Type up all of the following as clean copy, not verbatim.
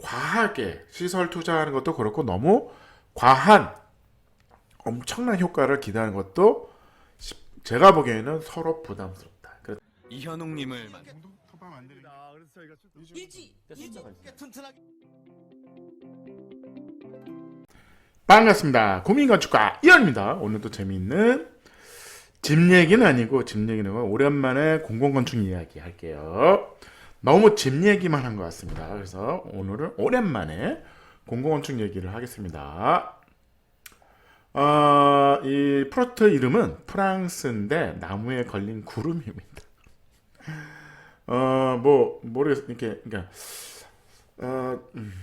과하게 시설 투자하는 것도 그렇고 너무 과한 엄청난 효과를 기대하는 것도 제가 보기에는 서로 부담스럽다. 이현웅님을 반갑습니다. 고민건축가 이현입니다. 오늘도 재미있는 집 얘기는 아니고 집 얘기는 오랜만에 공공건축 이야기 할게요. 너무 집 얘기만 한 것 같습니다. 그래서 오늘은 오랜만에 공공건축 얘기를 하겠습니다. 이 프로젝트 이름은 프랑스인데 나무에 걸린 구름입니다. 모르겠어요. 그러니까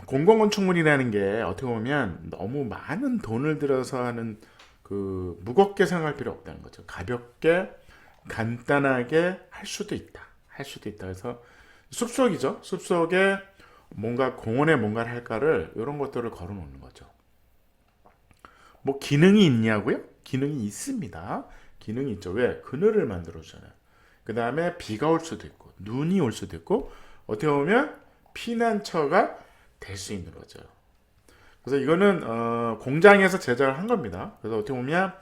공공건축물이라는 게 어떻게 보면 너무 많은 돈을 들여서 하는 그 무겁게 생각할 필요 없다는 거죠. 가볍게 간단하게 할 수도 있다. 그래서 숲속이죠. 숲속에 뭔가 공원에 뭔가를 할까를 이런 것들을 걸어 놓는 거죠. 뭐 기능이 있냐고요? 기능이 있습니다. 기능이 있죠. 왜? 그늘을 만들어 주잖아요. 그 다음에 비가 올 수도 있고 눈이 올 수도 있고 어떻게 보면 피난처가 될 수 있는 거죠. 그래서 이거는 공장에서 제작을 한 겁니다. 그래서 어떻게 보면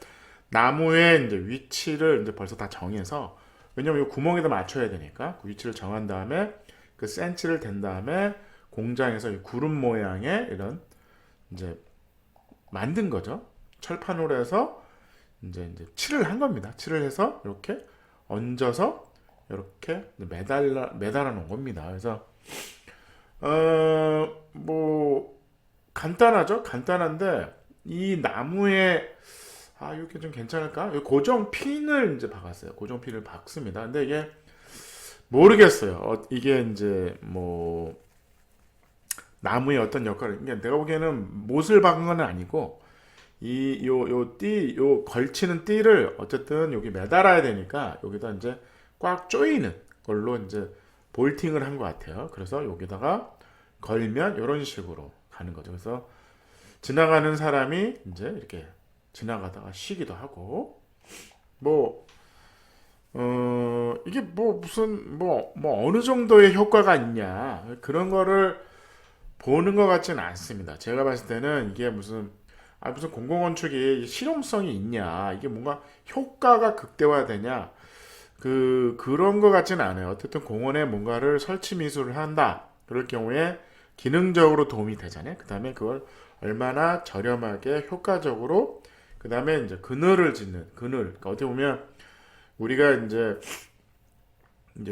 나무의 이제 위치를 이제 벌써 다 정해서, 왜냐면 이 구멍에다 맞춰야 되니까 그 위치를 정한 다음에 그 센치를 댄 다음에 공장에서 이 구름 모양의 이런 이제 만든 거죠. 철판으로 해서 이제 칠을 한 겁니다. 칠을 해서 이렇게 얹어서 이렇게 매달아 놓은 겁니다. 그래서 뭐 간단하죠. 간단한데 이 나무에 이렇게 좀 괜찮을까? 고정 핀을 이제 박았어요. 고정 핀을 박습니다. 근데 이게 모르겠어요. 이게 이제 뭐 나무의 어떤 역할을, 그러니까 내가 보기에는 못을 박은 건 아니고 요 걸치는 띠를 어쨌든 여기 매달아야 되니까 여기다 이제 꽉 조이는 걸로 이제 볼팅을 한 것 같아요. 그래서 여기다가 걸면 이런 식으로 가는 거죠. 그래서 지나가는 사람이 이제 이렇게 지나가다가 쉬기도 하고, 이게 무슨 어느 정도의 효과가 있냐 그런 거를 보는 것 같지는 않습니다. 제가 봤을 때는 이게 무슨 공공건축이 실용성이 있냐, 이게 뭔가 효과가 극대화되냐, 그런 것 같지는 않아요. 어쨌든 공원에 뭔가를 설치 미술을 한다. 그럴 경우에 기능적으로 도움이 되잖아요. 그 다음에 그걸 얼마나 저렴하게 효과적으로, 그 다음에 이제 그늘을 짓는 그러니까 어떻게 보면 우리가 이제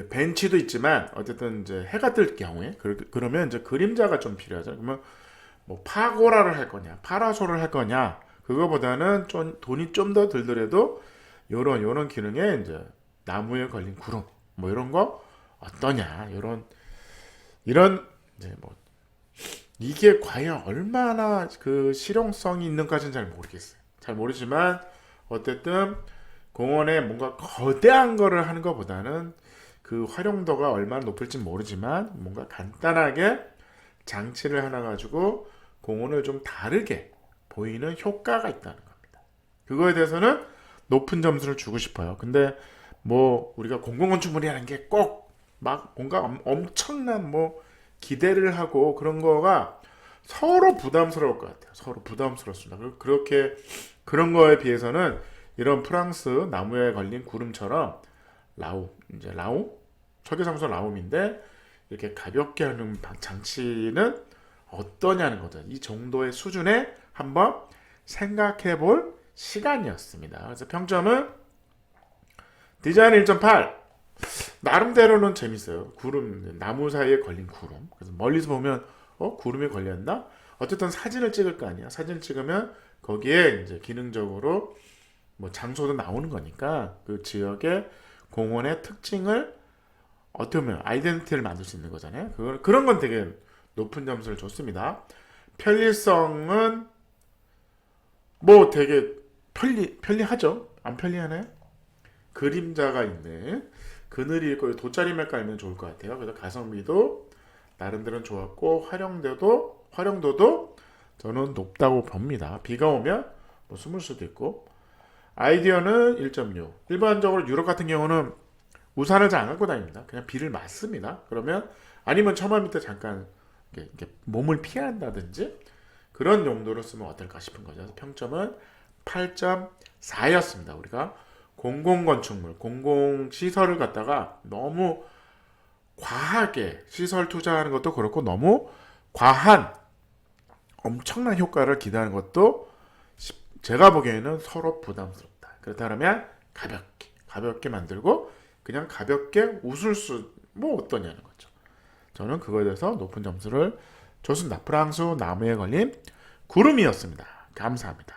벤치도 있지만 어쨌든 이제 해가 뜰 경우에 그러면 이제 그림자가 좀 필요하잖아요. 그러면 뭐 파고라를 할 거냐, 파라솔을 할 거냐, 그거보다는 좀 돈이 좀 더 들더라도 요런 기능에 이제 나무에 걸린 구름 뭐 이런 거 어떠냐, 이런 이제 뭐 이게 과연 얼마나 그 실용성이 있는가는 잘 모르겠어요. 잘 모르지만 어쨌든 공원에 뭔가 거대한 거를 하는 것보다는 그 활용도가 얼마나 높을지 모르지만 뭔가 간단하게 장치를 하나 가지고 공원을 좀 다르게 보이는 효과가 있다는 겁니다. 그거에 대해서는 높은 점수를 주고 싶어요. 근데 뭐 우리가 공공건축물이라는 게 꼭 막 뭔가 엄청난 뭐 기대를 하고 그런 거가 서로 부담스러울 것 같아요. 서로 부담스럽습니다. 그렇게 그런 거에 비해서는 이런 프랑스 나무에 걸린 구름처럼 라우 초계상수 라움인데 이렇게 가볍게 하는 장치는 어떠냐는 거죠. 이 정도의 수준에 한번 생각해 볼 시간이었습니다. 그래서 평점은 디자인 1.8. 나름대로는 재밌어요. 나무 사이에 걸린 구름. 그래서 멀리서 보면 구름에 걸렸나? 어쨌든 사진을 찍을 거 아니야. 사진 찍으면 거기에 이제 기능적으로 뭐 장소도 나오는 거니까 그 지역의 공원의 특징을 어떻게 보면 아이덴티티를 만들 수 있는 거잖아요. 그런 건 되게 높은 점수를 줬습니다. 편리성은 뭐 되게 편리하죠. 안 편리하나요? 그림자가 있는 그늘이 있고 돗자리만 깔면 좋을 것 같아요. 그래서 가성비도 나름대로 좋았고 활용도도 저는 높다고 봅니다. 비가 오면 뭐 숨을 수도 있고. 아이디어는 1.6. 일반적으로 유럽 같은 경우는 우산을 잘 안 갖고 다닙니다. 그냥 비를 맞습니다. 그러면 아니면 처마 밑에 잠깐 이렇게 몸을 피한다든지 그런 용도로 쓰면 어떨까 싶은 거죠. 그래서 평점은 8.4였습니다. 우리가 공공건축물, 공공시설을 갖다가 너무 과하게 시설 투자하는 것도 그렇고 너무 과한 엄청난 효과를 기대하는 것도 제가 보기에는 서로 부담스럽다. 그렇다면 가볍게 만들고 그냥 가볍게 웃을 수 뭐 어떠냐는 거죠. 저는 그거에 대해서 높은 점수를 줬습니다. 프랑스 나무에 걸린 구름이었습니다. 감사합니다.